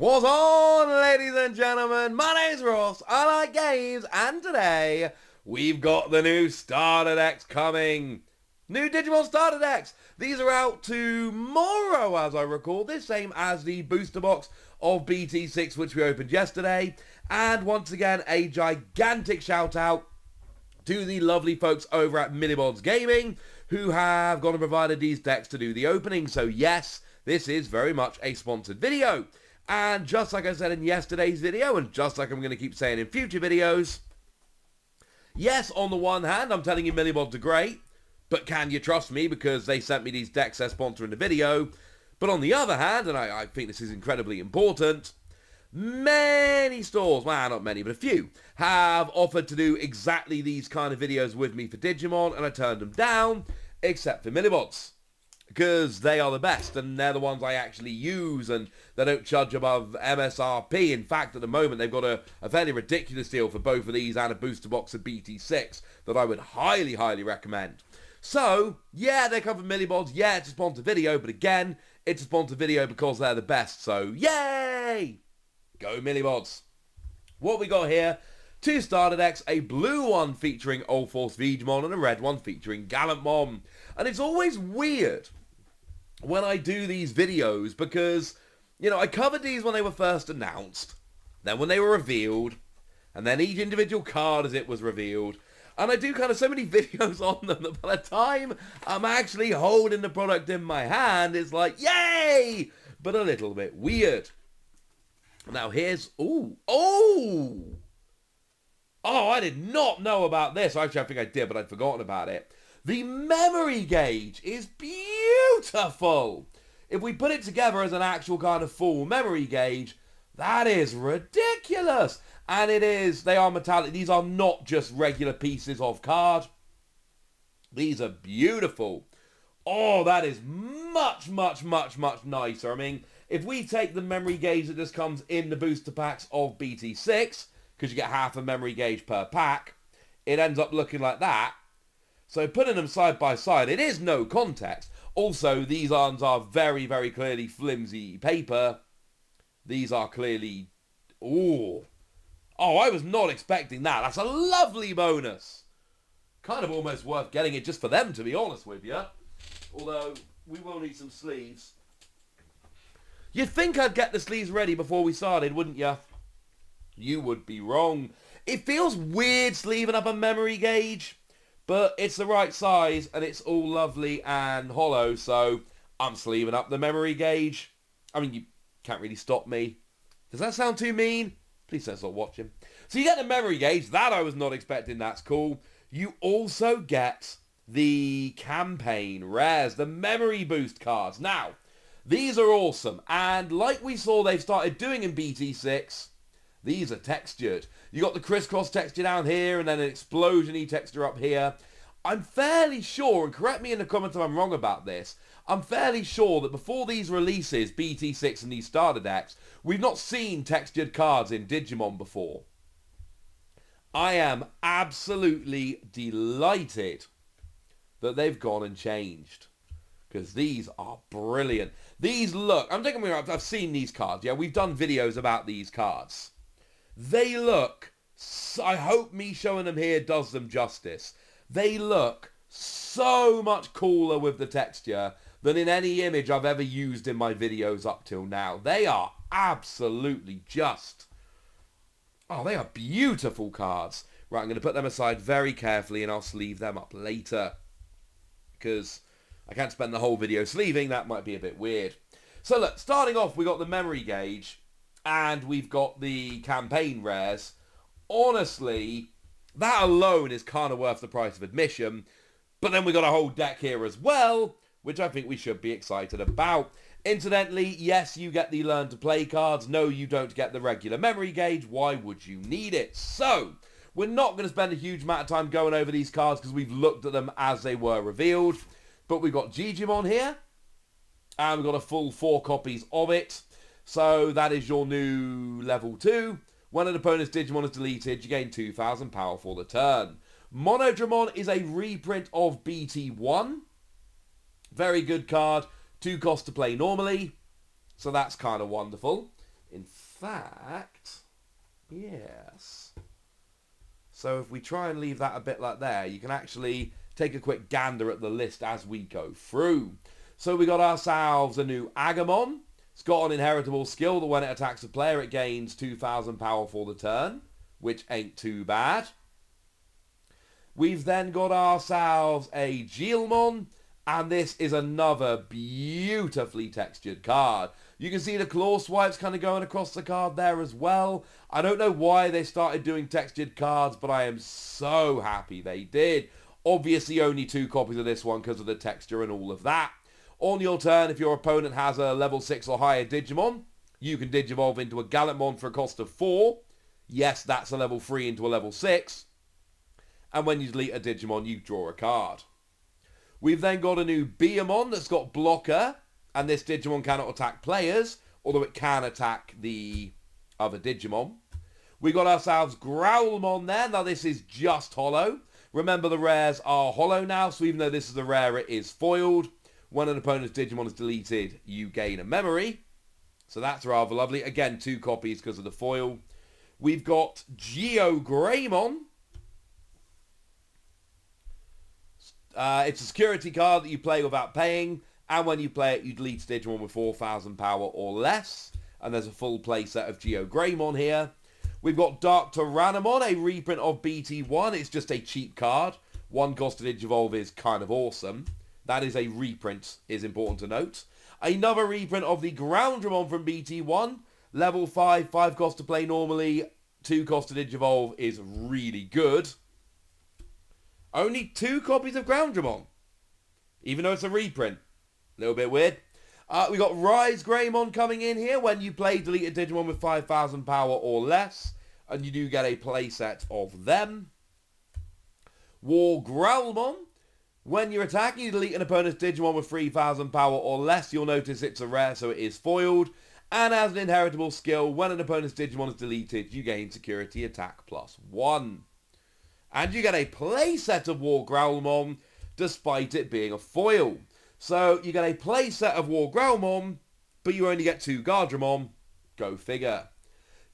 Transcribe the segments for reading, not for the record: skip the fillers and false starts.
What's on, ladies and gentlemen? My name's Ross, I like games, and today we've got the new starter decks coming. New Digimon starter decks. These are out tomorrow as I record this, same as the booster box of BT6 which we opened yesterday. And once again, a gigantic shout out to the lovely folks over at Millibods Gaming who have gone and provided these decks to do the opening. So yes, this is very much a sponsored video. And just like I said in yesterday's video, and just like I'm going to keep saying in future videos, yes, on the one hand, I'm telling you Millibods are great, but can you trust me because they sent me these decks as sponsoring the video? But on the other hand, and I think this is incredibly important, many stores, well, not many, but a few, have offered to do exactly these kind of videos with me for Digimon, and I turned them down, except for Millibods. Because they are the best, and they're the ones I actually use, and they don't charge above MSRP. In fact, at the moment, they've got a fairly ridiculous deal for both of these and a booster box of BT6 that I would highly, highly recommend. So, yeah, they come from Millibods. Yeah, it's a sponsored video, but again, it's a sponsored video because they're the best. So, yay! Go Millibods. What we got here, two starter decks, a blue one featuring UlforceVeedramon and a red one featuring Gallantmon. And it's always weird when I do these videos because, you know, I covered these when they were first announced, then when they were revealed, and then each individual card as it was revealed. And I do kind of so many videos on them that by the time I'm actually holding the product in my hand, it's like, yay! But a little bit weird. Now here's, oh, I did not know about this. Actually, I think I did, but I'd forgotten about it. The memory gauge is beautiful. If we put it together as an actual kind of full memory gauge, that is ridiculous. And it is, they are metallic. These are not just regular pieces of card. These are beautiful. Oh, that is much, much, much, much nicer. I mean, if we take the memory gauge that just comes in the booster packs of BT6, because you get half a memory gauge per pack, it ends up looking like that. So putting them side by side, it is no context. Also, these ones are very, very clearly flimsy paper. These are clearly... Oh, I was not expecting that. That's a lovely bonus. Kind of almost worth getting it just for them, to be honest with you. Although, we will need some sleeves. You'd think I'd get the sleeves ready before we started, wouldn't you? You would be wrong. It feels weird sleeving up a memory gauge, but it's the right size and it's all lovely and hollow, so I'm sleeving up the memory gauge. I mean, you can't really stop me. Does that sound too mean? Please don't stop watching. So you get the memory gauge. That I was not expecting. That's cool. You also get the campaign rares, the memory boost cards. Now, these are awesome. And like we saw they've started doing in BT6, these are textured. You got the crisscross texture down here and then an explosion-y texture up here. I'm fairly sure, and correct me in the comments if I'm wrong about this, I'm fairly sure that before these releases, BT6 and these starter decks, we've not seen textured cards in Digimon before. I am absolutely delighted that they've gone and changed. Because these are brilliant. These look, I'm taking me wrong, I've seen these cards, yeah, we've done videos about these cards. They look, I hope me showing them here does them justice. They look so much cooler with the texture than in any image I've ever used in my videos up till now. They are absolutely just, they are beautiful cards. Right, I'm going to put them aside very carefully and I'll sleeve them up later. Because I can't spend the whole video sleeving, that might be a bit weird. So look, starting off we got the memory gauge. And we've got the campaign rares. Honestly, that alone is kind of worth the price of admission. But then we got a whole deck here as well, which I think we should be excited about. Incidentally, yes, you get the Learn to Play cards. No, you don't get the regular memory gauge. Why would you need it? So, we're not going to spend a huge amount of time going over these cards because we've looked at them as they were revealed. But we've got Digimon here. And we've got a full 4 copies of it. So that is your new level 2. When an opponent's Digimon is deleted, you gain 2,000 power for the turn. Dramon is a reprint of BT1. Very good card. 2 costs to play normally. So that's kind of wonderful. In fact, yes. So if we try and leave that a bit like there, you can actually take a quick gander at the list as we go through. So we got ourselves a new Agumon. It's got an inheritable skill that when it attacks a player, it gains 2,000 power for the turn, which ain't too bad. We've then got ourselves a Geomon, and this is another beautifully textured card. You can see the claw swipes kind of going across the card there as well. I don't know why they started doing textured cards, but I am so happy they did. Obviously only 2 copies of this one because of the texture and all of that. On your turn, if your opponent has a level 6 or higher Digimon, you can Digivolve into a Gallantmon for a cost of 4. Yes, that's a level 3 into a level 6. And when you delete a Digimon, you draw a card. We've then got a new Veemon that's got Blocker, and this Digimon cannot attack players, although it can attack the other Digimon. We got ourselves Growlmon there. Now this is just holo. Remember the rares are holo now, so even though this is a rare, it is foiled. When an opponent's Digimon is deleted, you gain a memory. So that's rather lovely. Again, 2 copies because of the foil. We've got Geogram. It's a security card that you play without paying, and when you play it, you delete Digimon with 4,000 power or less. And there's a full playset of Geogramon here. We've got Dark Tyrannomon, a reprint of BT1. It's just a cheap card. 1 cost to Digivolve is kind of awesome. That is a reprint, is important to note. Another reprint of the Groundramon from BT1. Level 5, 5 cost to play normally, 2 cost to Digivolve is really good. Only 2 copies of Groundramon, even though it's a reprint. A little bit weird. We got Ryze Greymon coming in here. When you play, delete a Digimon with 5,000 power or less, and you do get a playset of them. War Growlmon. When you're attacking, you delete an opponent's Digimon with 3,000 power or less. You'll notice it's a rare, so it is foiled. And as an inheritable skill, when an opponent's Digimon is deleted, you gain security attack +1. And you get a playset of War Growlmon, despite it being a foil. So you get a playset of War Growlmon, but you only get 2 Guardramon. Go figure.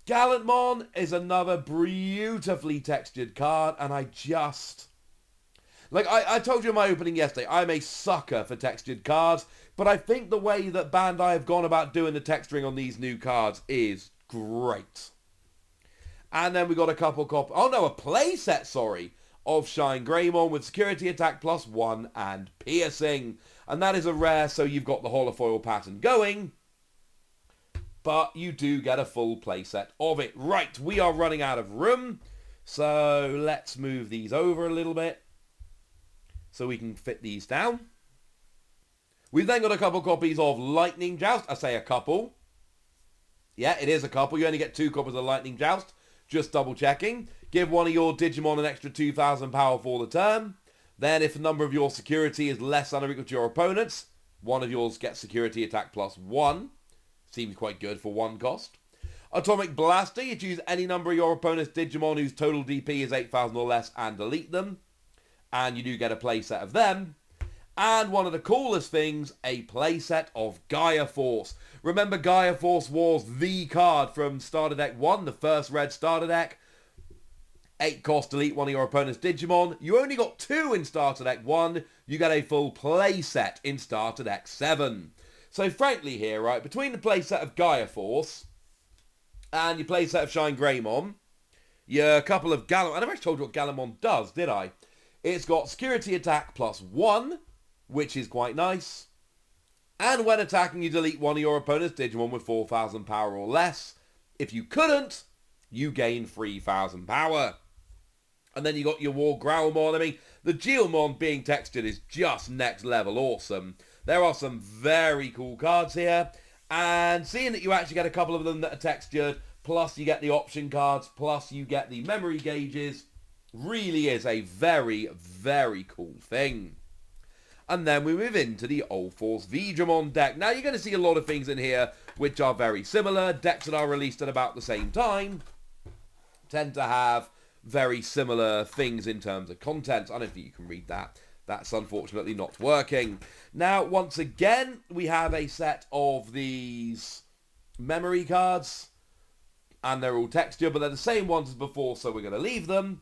Gallantmon is another beautifully textured card, and I just... Like, I told you in my opening yesterday, I'm a sucker for textured cards, but I think the way that Bandai have gone about doing the texturing on these new cards is great. And then we got a couple copies... Oh no, a playset, sorry, of Shine Greymon with security attack +1 and piercing. And that is a rare, so you've got the holofoil pattern going. But you do get a full playset of it. Right, we are running out of room. So let's move these over a little bit, so we can fit these down. We've then got a couple copies of Lightning Joust. I say a couple. Yeah, it is a couple. You only get 2 copies of Lightning Joust. Just double checking. Give one of your Digimon an extra 2,000 power for the turn. Then if the number of your security is less than or equal to your opponent's, one of yours gets security attack +1. Seems quite good for 1 cost. Atomic Blaster. You choose any number of your opponent's Digimon whose total DP is 8,000 or less and delete them. And you do get a playset of them. And one of the coolest things, a playset of Gaia Force. Remember, Gaia Force was the card from Starter Deck 1, the first red Starter Deck. 8 cost, delete one of your opponent's Digimon. You only got 2 in Starter Deck 1. You get a full playset in Starter Deck 7. So frankly here, right, between the playset of Gaia Force and your playset of Shine Greymon, your couple of Gallantmon... I never actually told you what Gallantmon does, did I? It's got security attack +1, which is quite nice. And when attacking, you delete one of your opponent's Digimon with 4,000 power or less. If you couldn't, you gain 3,000 power. And then you got your War Growlmon. I mean, the Geomon being textured is just next level awesome. There are some very cool cards here. And seeing that you actually get a couple of them that are textured, plus you get the option cards, plus you get the memory gauges, really is a very, very cool thing. And then we move into the UlforceVeedramon deck. Now, you're going to see a lot of things in here which are very similar. Decks that are released at about the same time tend to have very similar things in terms of content. I don't think you can read that. That's unfortunately not working. Now, once again, we have a set of these memory cards. And they're all textured, but they're the same ones as before, so we're going to leave them.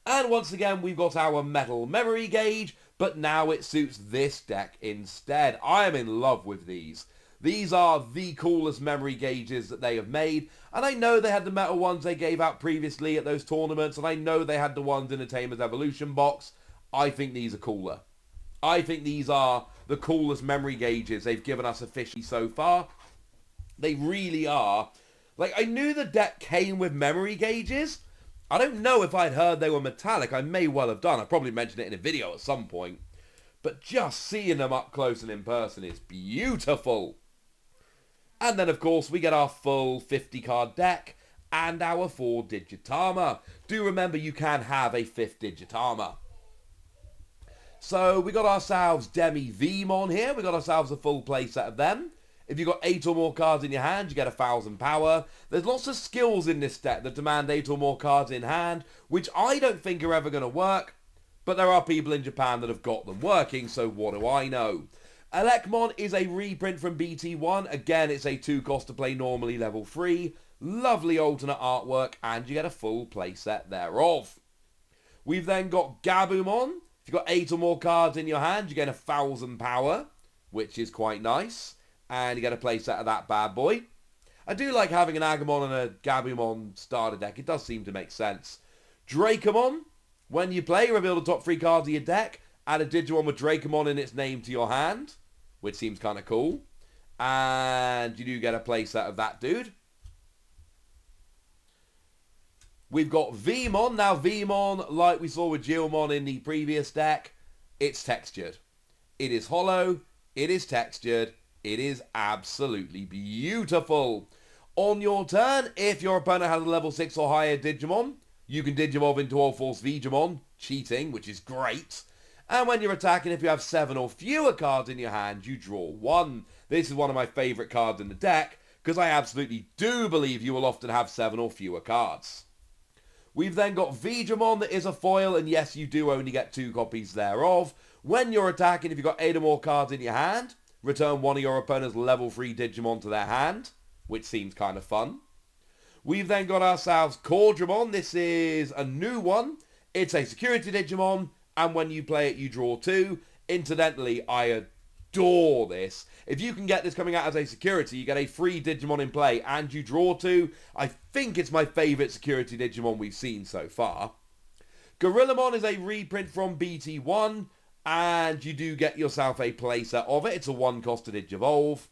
And once again, we've got our metal memory gauge, but now it suits this deck instead. I am in love with these. These are the coolest memory gauges that they have made. And I know they had the metal ones they gave out previously at those tournaments, and I know they had the ones in the Tamer's Evolution box. I think these are cooler. I think these are the coolest memory gauges they've given us officially so far. They really are. Like, I knew the deck came with memory gauges. I don't know if I'd heard they were metallic. I may well have done. I probably mentioned it in a video at some point. But just seeing them up close and in person is beautiful. And then, of course, we get our full 50-card deck and our 4 Digitama. Do remember you can have a 5th Digitama. So we got ourselves Demi Veemon here. We got ourselves a full playset of them. If you've got 8 or more cards in your hand, you get 1,000 power. There's lots of skills in this deck that demand 8 or more cards in hand, which I don't think are ever going to work. But there are people in Japan that have got them working, so what do I know? Elecmon is a reprint from BT1. Again, it's a 2 cost to play normally level 3. Lovely alternate artwork, and you get a full playset thereof. We've then got Gaboomon. If you've got 8 or more cards in your hand, you get 1,000 power, which is quite nice. And you get a playset of that bad boy. I do like having an Agamon and a Gabumon starter deck. It does seem to make sense. Dracomon. When you play, reveal the top 3 cards of your deck. Add a Digimon with Dracomon in its name to your hand, which seems kind of cool. And you do get a playset of that dude. We've got Veemon. Now, Veemon, like we saw with Geomon in the previous deck, it's textured. It is hollow. It is textured. It is absolutely beautiful. On your turn, if your opponent has a level 6 or higher Digimon, you can Digivolve into UlforceVeedramon, cheating, which is great. And when you're attacking, if you have 7 or fewer cards in your hand, you draw 1. This is one of my favourite cards in the deck, because I absolutely do believe you will often have 7 or fewer cards. We've then got Veedramon that is a foil, and yes, you do only get 2 copies thereof. When you're attacking, if you've got 8 or more cards in your hand, return one of your opponent's level 3 Digimon to their hand, which seems kind of fun. We've then got ourselves Cordum. This is a new one. It's a security Digimon, and when you play it, you draw 2. Incidentally, I adore this. If you can get this coming out as a security, you get a free Digimon in play, and you draw 2. I think it's my favourite security Digimon we've seen so far. Gorillamon is a reprint from BT1, and you do get yourself a playset of it. It's a 1 cost to Digivolve.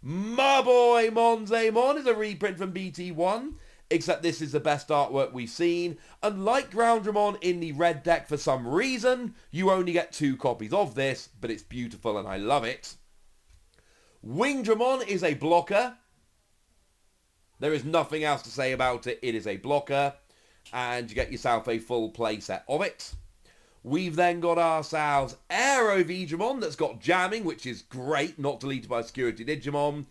My boy Monzemon is a reprint from BT1, except this is the best artwork we've seen. And like Groundramon in the red deck, for some reason, you only get 2 copies of this, but it's beautiful and I love it. Wingdramon is a blocker. There is nothing else to say about it. It is a blocker, and you get yourself a full playset of it. We've then got ourselves AeroVeedramon that's got jamming, which is great, not deleted by security Digimon.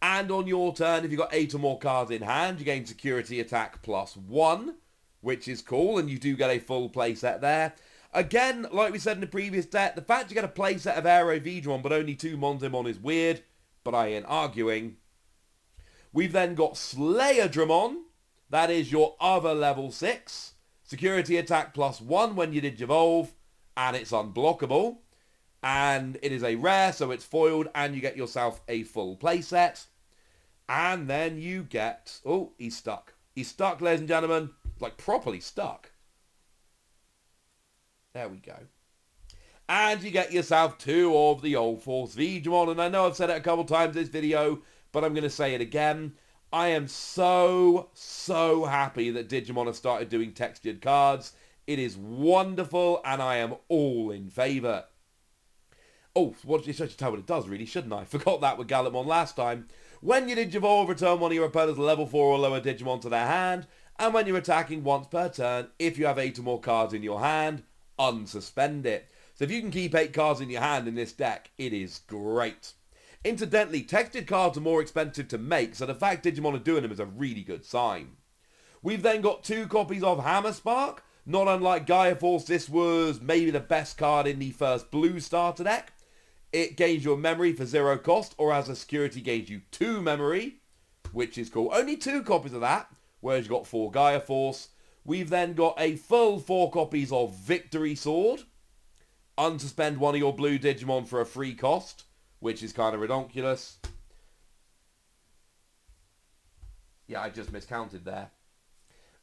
And on your turn, if you've got 8 or more cards in hand, you gain security attack +1, which is cool, and you do get a full playset there. Again, like we said in the previous deck, the fact you get a playset of AeroVeedramon but only 2 Monzemon is weird, but I ain't arguing. We've then got Slayerdramon. That is your other level 6. Security attack +1 when you Digivolve, and it's unblockable. And it is a rare, so it's foiled, and you get yourself a full playset. And then you get... Oh, he's stuck. He's stuck, ladies and gentlemen. Like, properly stuck. There we go. And you get yourself 2 of the UlforceVeedramon. And I know I've said it a couple times in this video, but I'm going to say it again. I am so happy that Digimon has started doing textured cards. It is wonderful, and I am all in favour. Oh, I should tell what it does, really, shouldn't I? Forgot that with Gallantmon last time. When you Digivolve, return one of your opponent's level 4 or lower Digimon to their hand, and when you're attacking once per turn, if you have 8 or more cards in your hand, unsuspend it. So if you can keep 8 cards in your hand in this deck, it is great. Incidentally, textured cards are more expensive to make, so the fact Digimon are doing them is a really good sign. We've then got 2 copies of Hammerspark. Not unlike Gaia Force, this was maybe the best card in the first blue starter deck. It gains your memory for 0 cost, or as a security gains you 2 memory. which is cool. Only 2 copies of that, whereas you've got 4 Gaia Force. We've then got a full 4 copies of Victory Sword. Unsuspend one of your blue Digimon for a free cost, which is kind of redonkulous. Yeah, I just miscounted there.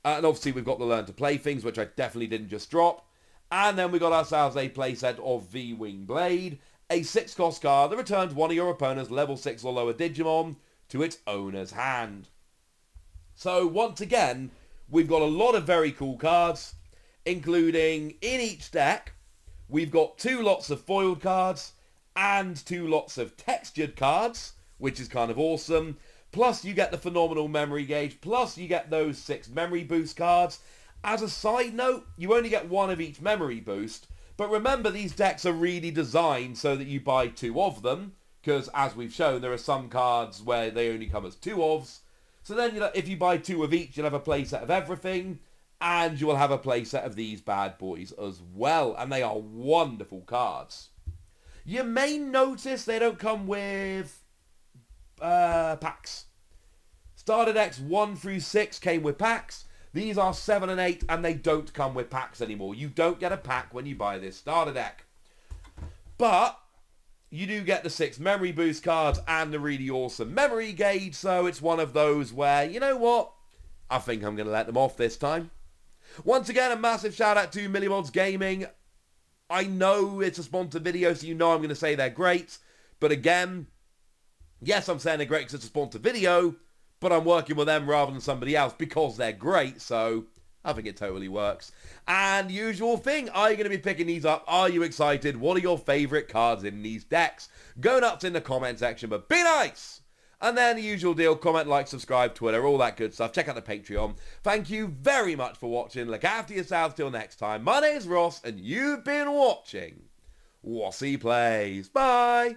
And obviously we've got the Learn to Play things, which I definitely didn't just drop. And then we got ourselves a playset of V-Wing Blade, a 6-cost card that returns one of your opponent's level 6 or lower Digimon to its owner's hand. So once again, we've got a lot of very cool cards, including in each deck, we've got 2 lots of foiled cards and 2 lots of textured cards, which is kind of awesome. Plus you get the phenomenal memory gauge, plus you get those 6 memory boost cards. As a side note, you only get 1 of each memory boost, but remember these decks are really designed so that you buy 2 of them, because as we've shown, there are some cards where they only come as 2 ofs. So then if you buy 2 of each, you'll have a playset of everything, and you will have a playset of these bad boys as well, and they are wonderful cards. You may notice they don't come with packs. Starter decks 1 through 6 came with packs. These are 7 and 8, and they don't come with packs anymore. You don't get a pack when you buy this starter deck. But you do get the 6 memory boost cards and the really awesome memory gauge, so it's one of those where, you know what? I think I'm going to let them off this time. Once again, a massive shout out to Millimods Gaming. I know it's a sponsored video, so you know I'm going to say they're great. But again, yes, I'm saying they're great because it's a sponsored video, but I'm working with them rather than somebody else because they're great, so I think it totally works. And usual thing, are you going to be picking these up? Are you excited? What are your favourite cards in these decks? Go nuts in the comment section, but be nice! And then the usual deal, comment, like, subscribe, Twitter, all that good stuff. Check out the Patreon. Thank you very much for watching. Look after yourselves till next time. My name's Ross, and you've been watching Wossy Plays. Bye!